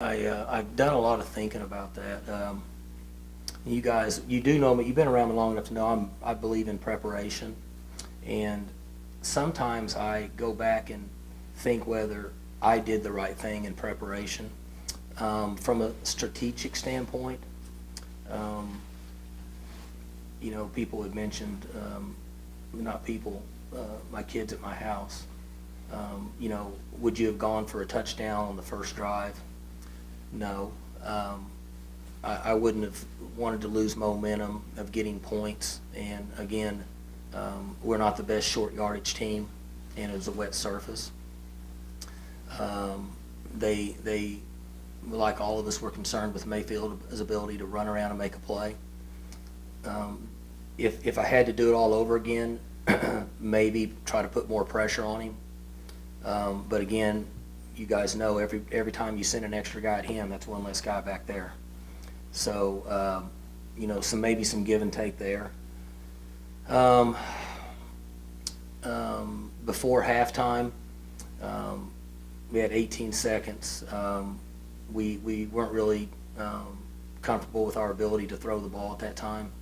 I've done a lot of thinking about that. You guys, you do know me. You've been around me long enough to know I believe in preparation, and sometimes I go back and think whether I did the right thing in preparation. From a strategic standpoint, you know, people had mentioned, not people, my kids at my house. You know, would you have gone for a touchdown on the first drive? No. I wouldn't have wanted to lose momentum of getting points. And again, we're not the best short yardage team, and it was a wet surface. They, like all of us, were concerned with Mayfield's ability to run around and make a play. If I had to do it all over again, maybe try to put more pressure on him. But again, you guys know every time you send an extra guy at him, that's one less guy back there. So, you know, maybe some give and take there. Before halftime, we had 18 seconds. We weren't really comfortable with our ability to throw the ball at that time.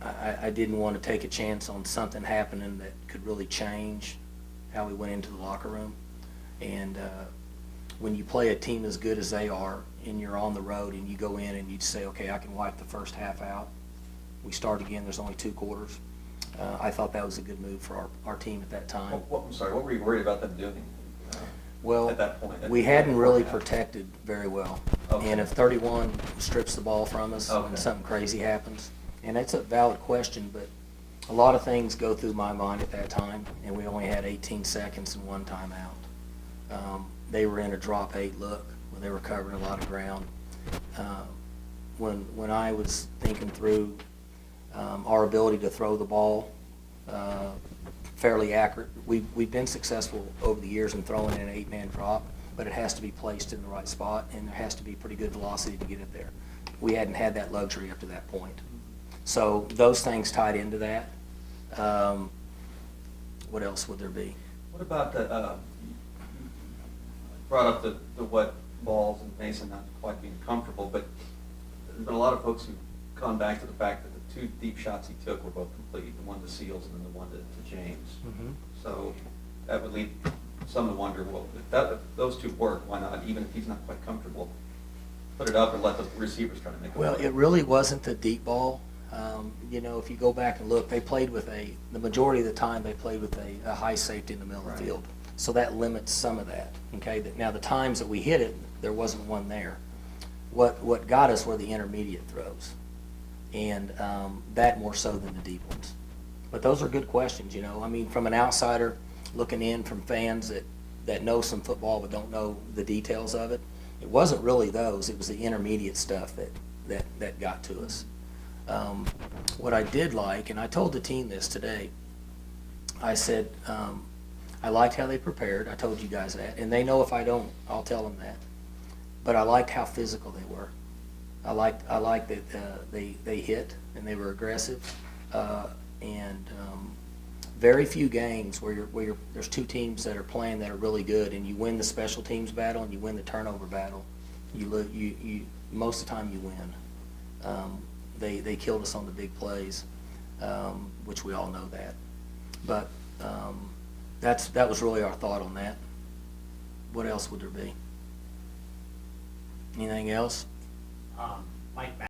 I didn't want to take a chance on something happening that could really change how we went into the locker room. And when you play a team as good as they are, and you're on the road, and you go in and you say, okay, I can wipe the first half out. We start again. There's only 2 quarters. I thought that was a good move for our team at that time. I'm sorry, what were you worried about them doing Well, at that point? we hadn't really protected very well. Okay. And if 31 strips the ball from us Okay. and something crazy happens, and it's a valid question, but a lot of things go through my mind at that time, and we only had 18 seconds and 1 timeout. They were in a drop 8 look when they were covering a lot of ground. When I was thinking through our ability to throw the ball fairly accurate, we've been successful over the years in throwing in an 8-man drop, but it has to be placed in the right spot, and there has to be pretty good velocity to get it there. We hadn't had that luxury up to that point. So those things tied into that. What else would there be? What about the, brought up the wet balls and Mason not quite being comfortable, but there's been a lot of folks who've gone back to the fact that the 2 deep shots he took were both complete, the one to Seals and then the one to James. Mm-hmm. So that would lead some to wonder, well, if those 2 work, why not, even if he's not quite comfortable, put it up and let the receivers try to make it Well, work? it really wasn't the deep ball. You know, if you go back and look, they played with the majority of the time they played with a high safety in the middle of the field. So that limits some of that, okay? Now, the times that we hit it, there wasn't one there. What got us were the intermediate throws, and that more so than the deep ones. But those are good questions, you know. I mean, from an outsider looking in, from fans that know some football but don't know the details of it, it wasn't really those. It was the intermediate stuff that got to us. What I did like, and I told the team this today, I said, I liked how they prepared. I told you guys that. And they know if I don't, I'll tell them that. But I liked how physical they were. I liked that they hit and they were aggressive. Very few games where there's 2 teams that are playing that are really good, and you win the special teams battle and you win the turnover battle. You most of the time you win. They killed us on the big plays, which we all know that. But that was really our thought on that. What else would there be? Anything else? Mike